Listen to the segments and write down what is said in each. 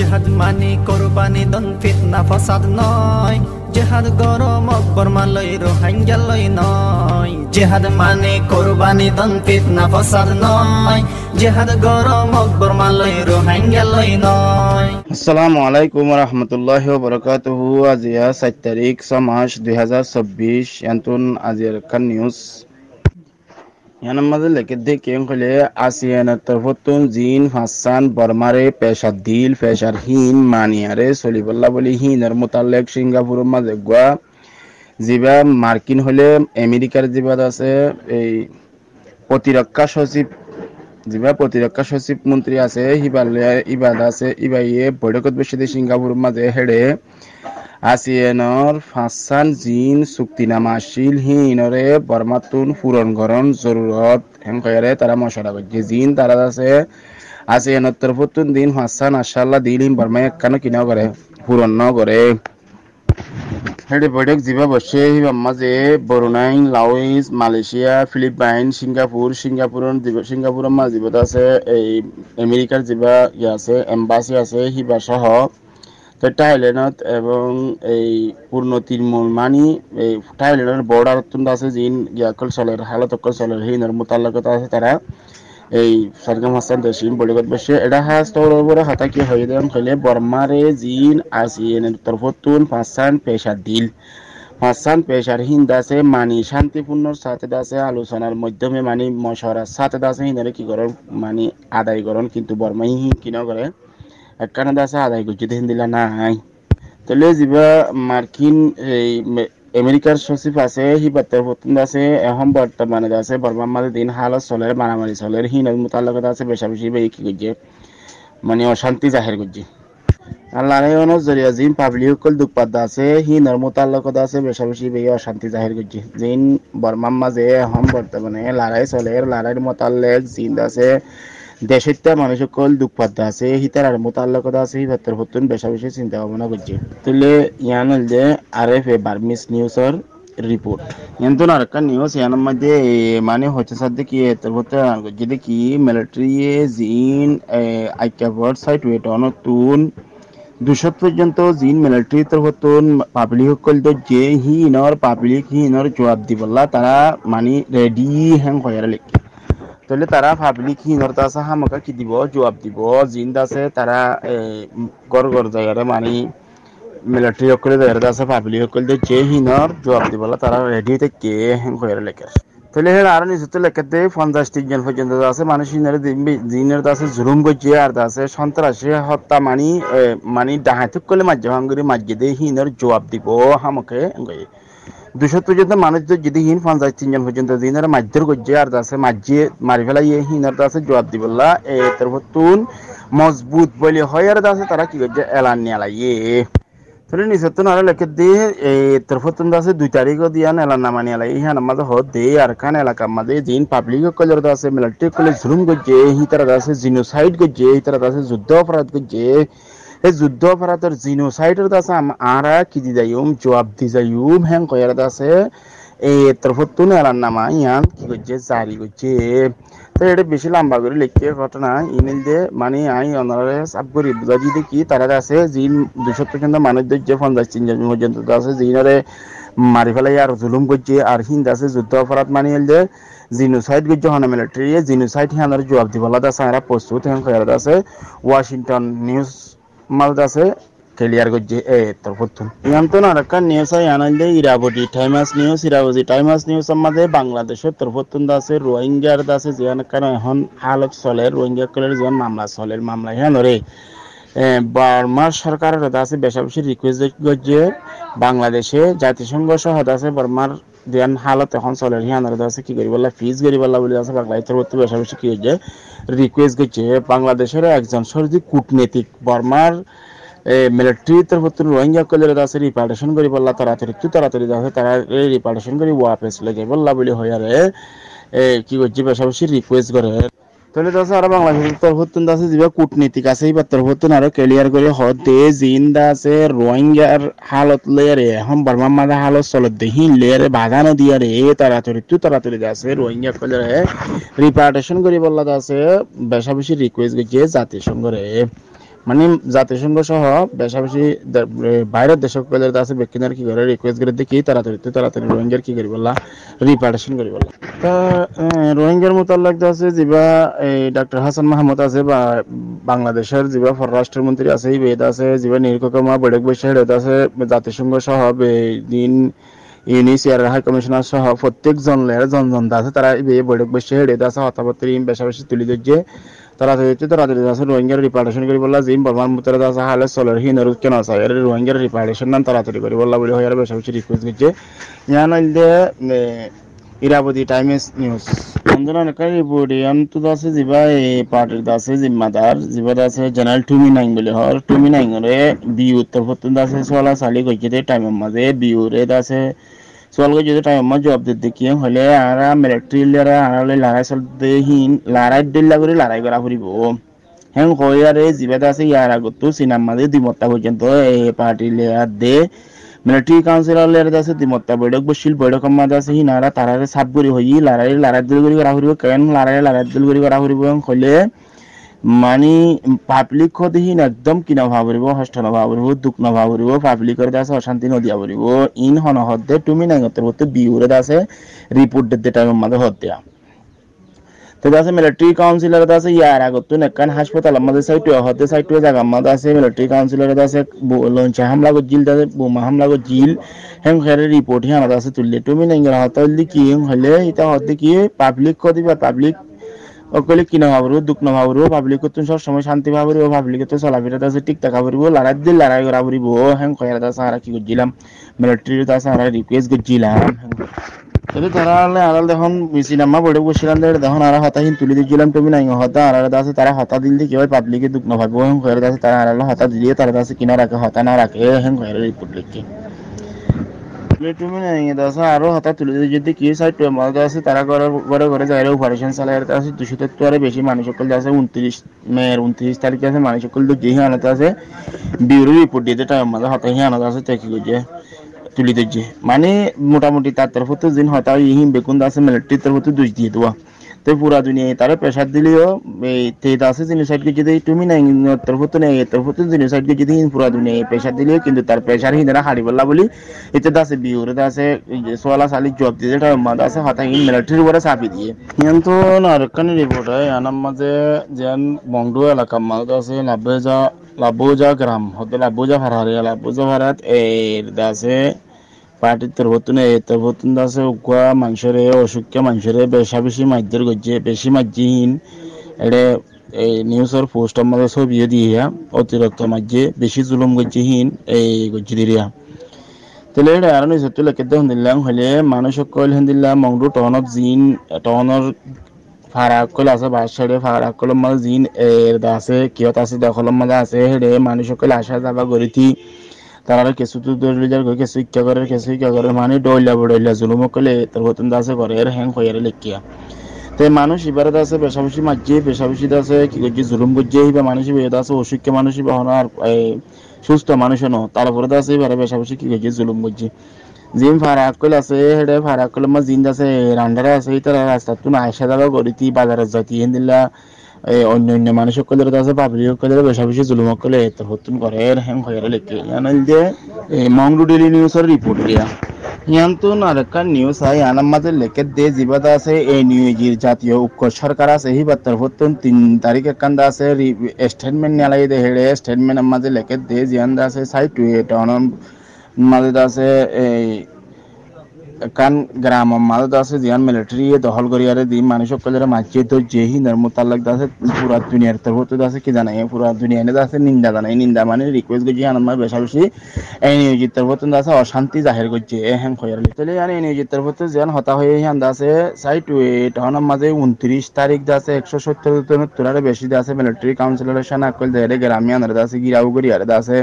জেহাদ মানি কোরবানি দন ফিতনা ফাসাদ নয়, জেহাদ গরম আকবর মালয় রোহিঙ্গা লই নয়। জেহাদ মানি কোরবানি দন ফিতনা ফাসাদ নয়, জেহাদ গরম আকবর মালয় রোহিঙ্গা লই নয়। আসসালামু আলাইকুম রহমতুল্লাহি ওয়া বারাকাতুহু। আজিয়া 7 তারিখ 6 মাস 2024 এন্তুন আজিয়ার কান নিউজ ইয়ানার মাঝে লেখে দেখে হলে আসিয়ানের তরফতুন জিন হাসান বর্মারে পেশার দিল পেশার হিন মানিয়ারে সলিবল্লা বলি হিনের মোতালেক সিঙ্গাপুরের মাঝে গোয়া জিবা মার্কিন হলে আমেরিকার জিবাদ আছে এই প্রতিরক্ষা সচিব প্রতিরক্ষা সচিব মন্ত্রী আছে ইবাদ আছে ইবাইয়ে বৈঠকত বসে সিঙ্গাপুরের মাঝে হেডে আসিয়ানর ফাঁসান জিন চুক্তিনামাশীল হিনরে বর্মাতুন পূরণকরণ জরুরত হেঙ্কয়ারে তারা মশলা করছে জিন তারা আছে আসিয়ানর তরফতুন দিন ফাঁসান আশাল্লাহ দিল হিম বর্মায় একখানো কিনা করে পূরণ ন করে হেডে বৈঠক জিবা বসে হিবাম মাঝে বরুনাই লাওস মালয়েশিয়া ফিলিপাইন সিঙ্গাপুরের মাঝে জিবাদ আছে এই আমেরিকার জিবা আছে এম্বাসি আছে হিবা সহ থাইল্যান্ডত এবং এই পূর্ণ তৃণমূল মানি এই থাইল্যান্ডের বর্ডার আছে জিন ইয়াকল চলের হালত অকল চলের হিনের মোতাল্লাকত আছে তারা এই সরকার হাসান দেশিম বলিগত বসে এটা হাস তোর উপরে হাতা কি হয়ে দেন হইলে বর্মারে জিন আসিয়েনের তরফতুন পাঁচান পেশার হিন্দ আছে মানি শান্তিপূর্ণ সাথে আছে আলোচনার মাধ্যমে মানি মশারার সাথে আছে হিনারে কি করেন মানি আদায় করেন কিন্তু বর্মাই কিনা করে একখানে আছে আদায় করছে দেখেন দিলা নাই তাহলে যিবা মার্কিন এই আমেরিকার সচিব আছে হিবাতের প্রথম আছে এখন বর্তমানে আছে বর্মার মাঝে দিন হালত চলের মারামারি চলের হিন মোতাল্লাকত আছে বেশা বেশি কি করছে মানে অশান্তি জাহির করছে আল্লাহর জরিয়া জিন পাবলিক কল দুপাদ আছে হিনের মোতাল্লাকত আছে বেশা বেশি অশান্তি জাহির করছে জিন বর্মার মাঝে এখন বর্তমানে লড়াই চলের লড়াইয়ের মোতাল্লেক জিন আছে দেশটা মানুষ সকল দুঃখপাত আছে হিতার আর মোতাল্লাকত আছে হিতার হতুন বেশা বেশি চিন্তা ভাবনা করছে তাহলে ইয়ান হলে RFA বার্মিস নিউজের রিপোর্ট কিন্তু আরেকটা নিউজ ইয়ানোর মধ্যে মানে হচ্ছে সাথে কি তোর হতে যদি কি মিলিটারি জিন আইকাবর সাইট ওয়েট অনতুন 200 পর্যন্ত জিন মিলিটারি তোর হতুন পাবলিক সকল তো যে হিনর পাবলিক হিনর জবাব দিবলা তারা মানে রেডি হ্যাং হয়ে লিখে তাহলে তারা পাবলিক হিনর আছে হামাকা কি দিব জবাব দিব জিন্দ আছে তারা গড় জায়গায় মানে মিলিটারি সকলে জায়গায় আছে পাবলিক সকলে যে হিনর জবাব দিবলা তারা রেডি থেকে হ্যাং হয়ে লেখে তাহলে আর নিচে লেখাতে 50 জন পর্যন্ত আছে মানুষ জিনের আছে জুলুম করছে আর আছে সন্ত্রাসী হত্যা মানে ডাহাতুক করলে মাঝে ভাঙ্গুরি মাঝে দিয়ে হিনর জবাব দিব হামকে 200 পর্যন্ত মানুষ যদি হিন 50 জন পর্যন্ত দিনের মাধ্যর করছে আর আছে মাঝে মারি ফেলাই হিনার আছে জবাব দিবলা তারপর মজবুত বলে হয় আর আছে তারা কি করছে এলান নিয়ে লাইয়ে তাহলে নিচের আর লেখে দিয়ে তারপর আছে 2 তারিখও দিয়া এলান নামা নিয়ে লাই হ্যাঁ মাঝে হত দে আর খান এলাকার মাঝে জিন পাবলিক কলের আছে মিলিটারি কলেজ জুলুম করছে হিতার আছে জিনোসাইড করছে হিতার আছে যুদ্ধ অপরাধ করছে এই যুদ্ধ অপরাধের জিনোসাইডের আছে আরা কি দি যাইম জবাব দি যাইম হ্যাং কয়ার আছে এই তরফতুন এলান নামা ইয়ান কি করছে জারি করছে তো এটা বেশি লম্বা করে লিখে ঘটনা ইমেল দিয়ে মানে আই অনারে সাব করি বুঝাজি দেখি তারা আছে জিন 200 পর্যন্ত মানুষদের যে 50 জন পর্যন্ত আছে জিনরে মারি ফেলাই আর জুলুম করছে আর হিন্দ আছে যুদ্ধ অপরাধ মানিয়ে যে জিনোসাইড করছে হন মিলিটারি জিনোসাইড হিয়ানোর জবাব দিবলা আছে আর প্রস্তুত হ্যাং কয়ার আছে ওয়াশিংটন নিউজ মাল আছে ক্লিয়ার করছে তরফতুন ইয়ান্তন আরেকটা নিউজ আনন্দে ইরাবতী টাইমাস নিউজ আমাদের বাংলাদেশের তরফতুন আছে রোহিঙ্গার আছে যেন কেন এখন হালত চলে রোহিঙ্গা কলের যেমন মামলা চলে মামলা হ্যাঁ রে বার্মার সরকারের আছে বেশা বেশি রিকোয়েস্ট করছে বাংলাদেশে জাতিসংঘ সহ আছে বার্মার দেন হালত এখন চলে হিয়ানোর আছে কি করি বললা ফিজ করি বললা বলে আছে বাংলাদেশ তরফতুন বেশা বেশি কি হচ্ছে রিকোয়েস্ট করছে বাংলাদেশের একজন সরকারি কূটনীতিক বার্মার মিলিটারি তরফতুন রোহিঙ্গা কলের আছে রিপার্টেশন করি বললা তাড়াতাড়ি আছে তারা রিপার্টেশন করি ওয়াপস লেগে বললা বলে হয় আর কি করছে বেশা বেশি রিকোয়েস্ট করে তাহলে আছে আর বাংলাদেশের তরফতুন আছে যে কূটনীতিক আছে এই তরফতুন আরো ক্লিয়ার করে হতে জিন্দা আছে রোহিঙ্গার হালত লেয়ারে এখন বার্মার মাঝে হালত চলত দেখি লেয়ারে বাগানো দিয়ে রে তাড়াতাড়ি আছে রোহিঙ্গা কলের রিপার্টেশন করি বললা আছে বেশা বেশি রিকোয়েস্ট করছে জাতিসংঘ রে মানে জাতিসংঘ সহ বেশাবেশি বাইরের দেশসকলের আছে বেকিনার কি করে রিকোয়েস্ট করে দেখি তাড়াতাড়ি রোহিঙ্গার কি করি বললা রিপার্টেশন করি বললা তা রোহিঙ্গার মোতাল্লাক আছে যেবা এই ডক্টর হাসান মাহমুদ আছে বা বাংলাদেশের যেবা পররাষ্ট্রমন্ত্রী আছে এই বেদ আছে যেবা নিরীক্ষকমা বৈঠক বসে আছে জাতিসংঘ সহ দিন ইউনিসিয়ার হাই কমিশনার সহ প্রত্যেকজন জন আছে তারা এই বৈঠক বসে আছে হতাবার্তা বেশাবেশি তুলি ধরছে তাড়াতাড়ি আছে রোহিঙ্গার রিপার্টেশন করি বললা জিম বর্মান মুতরা আছে হালে সলের হিনের কেন আছে এর রোহিঙ্গার রিপার্টেশন নাম তাড়াতাড়ি করি বললা বলে হয় আর বেশাবেশি রিকোয়েস্ট করছে ইয়ান আইলে ইরাবতী টাইমস নিউজ আন্দোলন কারি রিপোর্টিয়ান তো আছে যেবা এই পার্টির আছে জিম্মাদার যেবা আছে জেনারেল টুমি নাইং বলে হর টুমি নাইং রে বিউ উত্তর পত্তন আছে সোলা সালি কইতে টাইমের মাঝে বিউ রে আছে সোয়াল গো যদি টাইম জব দিতে কি হলে আরা মিলিটারি লেরা আরালে লড়াই চলতে হিন লড়াই দিল্লা করে লড়াই করা ফুরিব হেন কইয়ারে জিবাদা আছে ইয়ার আগত সিনেমা দে দিমত্তা পর্যন্ত এই পার্টি লেয়ার দে মিলিটারি কাউন্সিলর লেয়ার আছে দিমত্তা বৈঠক বসিল বৈঠক মাঝে আছে হিনারা তারারে সাত গরি হই লড়াই দিল করে করা ফুরিব কেন লড়াই দিল করে করা ফুরিব হলে মানে পাবলিক দিন একদম কিনা ভাবরিব হস্ত নভাবরিব দুঃখ নভাবরিব পাবলিকের আছে অশান্তি নদিয়া বরিব ইন হন হদ্দে তুমি নাইগতের মধ্যে বিউরে আছে রিপোর্ট দিতে টাইমের মধ্যে হদ্দিয়া তো আছে মিলিটারি কাউন্সিলর আছে ইয়ার আগত নেকান হাসপাতাল আমাদের সাইটে হদ্দে সাইটে জায়গা আমাদের আছে মিলিটারি কাউন্সিলর আছে লঞ্চে হামলা গজিল আছে বোমা হামলা গজিল হেম খেরে রিপোর্ট হিয়ান আছে তুললে তুমি নাইগরা হতালি কি হলে এটা হদ্দে কি পাবলিক কদিবা পাবলিক অকলে কিনা ভাবরু দুঃখ না ভাবরু পাবলিক তো সব সময় শান্তি ভাবরু পাবলিক তো চলাফেরা আছে ঠিক টাকা ভরিব লড়াই করা ভরিব হ্যাং কয়ার সারা কি করছিলাম মিলিটারি তা সারা রিকোয়েস্ট করছিলাম তবে তারা আড়াল দেখুন সিনেমা বড় বসছিলাম দেখুন আর হতাহীন তুলে দিচ্ছিলাম তুমি নাই হতা আর আছে তারা হতা দিলে কি হয় পাবলিকে দুঃখ না ভাববো হ্যাং কয়ার আছে তারা আড়াল হতা দিলে তারা আছে কিনা রাখে হতা না রাখে হ্যাং কয়ার রিপোর্ট লিখে তুমি নাই দাসা আরো হঠাৎ তুলে যদি কি সাইড মাঝে আছে তারা ঘরে যাই অপারেশন চালাই আছে 270 আরে বেশি মানুষ সকল আছে 29 তারিখে আছে মানুষ সকল তো যেই আনাতে আছে বিউরো রিপোর্ট দিতে টাইম মাঝে হঠাৎ আনাতে আছে তাই কি করছে তুলি দিচ্ছে মানে মোটামুটি তার তরফ তো দিন হঠাৎ ইহিম বেকুন আছে মিলিটারি তরফ তো দুই দিয়ে দেওয়া তো পুরা দুনিয়ায় তারা প্রেসার দিলেও এই তেজ আছে জিনিসাইড কে যদি তুমি নাই তরফ তো নেই তরফ তো জিনিসাইড কে যদি পুরা দুনিয়ায় প্রেসার দিলেও কিন্তু তার প্রেসার হিন্দা হারি বললা বলি এটা আছে বিউরে আছে সোয়ালা সালি জব দিয়ে যেটা মাদা আছে হঠাৎ মিলিটারির উপরে চাপি দিয়ে কিন্তু নারকানি রিপোর্ট হয় আনার মাঝে যেন বংডু এলাকা মাঝে আছে লাভোজা গ্রাম হতে লাভোজা ভাড়াত এর আছে পার্টির তরফতুন আছে উকুয়া মানুষের অসুখ্য মানুষের বেশি মাধ্যের গজ্জে বেশি মাধ্যহীন এড়ে এই নিউজের পোস্টের মধ্যে ছবিও দিয়ে অতিরিক্ত মাঝে বেশি জুলুম গজ্জেহীন এই গজ্জি দিয়া তাহলে এটা আর নিশ্চয় তুলে কেটে দিলাম হলে মানুষ সকল দিলাম মংডু টনত জিন টনৰ ফারাকল আছে বাসাড়ে ফারাকল মাঝে জিন এর আছে কিয়ত আছে দখলের মাঝে আছে হেডে মানুষ সকল আসা যাবা গরিতি তারা কিছু তো দলিলার কিছু ইচ্ছা করে মানে ডইলা জুলুম করলে তোর হতন আছে করে এর হ্যাং হয়ে লেখিয়া তো মানুষ এবারে আছে বেশাবেশি মাঝে বেশাবেশি আছে কি করছে জুলুম করছে বা মানুষ বেদ আছে অসুখ্য মানুষ বা হনার সুস্থ মানুষ ন তারপরে আছে এবারে বেশাবেশি কি করছে জুলুম করছে জিম ফারাকল আছে হেডে ফারাকল মা জিন আছে রান্ডারে আছে তারা রাস্তা তুন আয়সা যাবা গরিতি বাজারে জাতি হিন্দিল্লা অন্য মানুষ সকলের আছে পাবলিক সকলের বেশাবেশি জুলুম করলে তোর হতুন করে এর হ্যাং হয়ে লেখে জানাল যে মংডু ডেইলি নিউজের রিপোর্ট দিয়া ইয়ান্তun আরেকটা নিউজ আই আনার মাঝে লেখে দে জিবাদা আছে এই নিউজির জাতীয় ঐক্য সরকার আছে এই বার্তার হতুন 3 তারিখে কান্দা আছে স্টেটমেন্ট নালাই দে হেডে স্টেটমেন্টের মাঝে লেখে দে জিয়ান্দা আছে সাইট টাউন মাঝে আছে এই কান গ্রাম মাঝে আছে জিয়ান মিলিটারি দখল করিয়ারে দি মানুষ সকলের মাঝে তো যেহি নর্মতাল্লাক আছে পুরা দুনিয়ার তরফ আছে কি জানাই পুরা দুনিয়া আছে নিন্দা জানাই নিন্দা মানে রিকোয়েস্ট করছি আমার বেশি এই নিয়োজিত তরফ আছে অশান্তি জাহির করছে হ্যাং হইয়ারলি তাহলে এই নিয়োজিত তরফ যেন হতা হয়ে হ্যান্দ আছে সাইট টাউনের মাঝে 29 তারিখ আছে 170 জনের তোলারে বেশি আছে মিলিটারি কাউন্সিলর সেনা কল দেরে গ্রামিয়ান আছে গিরাউ করিয়ারে আছে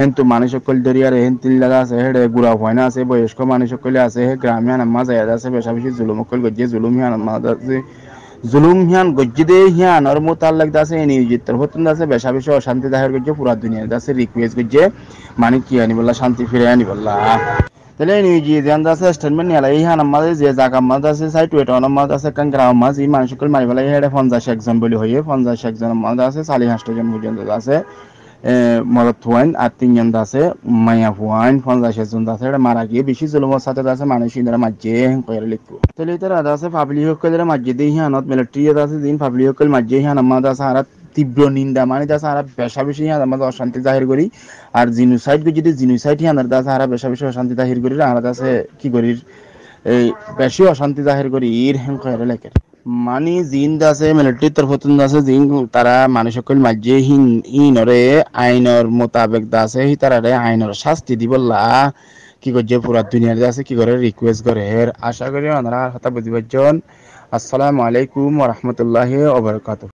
হেন্তু মানুষ সকল দরিয়ারে হেন তিল্লা আছে হেডে গুড়া হয় না আছে বয়স্ক মানুষ সকলে আছে গ্রামিয়ান মাঝে আছে বেশি জুলুম কল গজ্জে জুলুম হিয়ান মাঝে আছে জুলুম হিয়ান গজ্জে দে হিয়ান আর মোতাল্লাক আছে এই নিয়োজিত তরফ আছে বেশি অশান্তি জাহির করছে পুরা দুনিয়াতে আছে রিকোয়েস্ট করছে মানে কি আনি বললা শান্তি ফিরে আনি বললা তাহলে নিউজি জান আছে স্টেটমেন্ট নিলাই হান আমাদের যে জায়গা মাঝে আছে সাইট ওয়েটন মাঝে আছে কান গ্রাম মাঝে মানুষ সকল মারি বলা হেডে 50 একজন বলি হয়ে 50 একজন মাঝে আছে 40 জন পর্যন্ত আছে মদত হওয়াইন আর তিনজন আছে মায়া হওয়াইন 50 জন আছে এটা মারা গিয়ে বেশি জুলুমের সাথে আছে মানুষ ইন্দরা মাঝে কইরা লিখবো তাহলে তারা আছে পাবলিক হকলের মাঝে দিয়ে হিয়ানত মিলিটারি আছে দিন পাবলিক হকল মাঝে হিয়ান আমাদের আছে আর তীব্র নিন্দা মানে আছে আর বেশা বেশি হিয়ান আমাদের অশান্তি জাহির করি আর জিনোসাইড যদি জিনোসাইড হিয়ানের আছে আর বেশা বেশি অশান্তি জাহির করি আর আছে কি করি এই বেশি অশান্তি জাহির করি ইর হেন কইরা লেখে মানে জিন আছে মিলিটারি তরফতুন আছে জিন তারা মানুষ সকল মাঝে হিনরে আইনের মোতাবেক আছে হি তারারে আইনের শাস্তি দিবল্লা কি করছে পুরা দুনিয়ার আছে কি করে রিকোয়েস্ট করে আশা করি ওনারা কথা বুঝিবার জন আসসালামু আলাইকুম ওয়া রাহমাতুল্লাহি ওয়া বারাকাতুহু।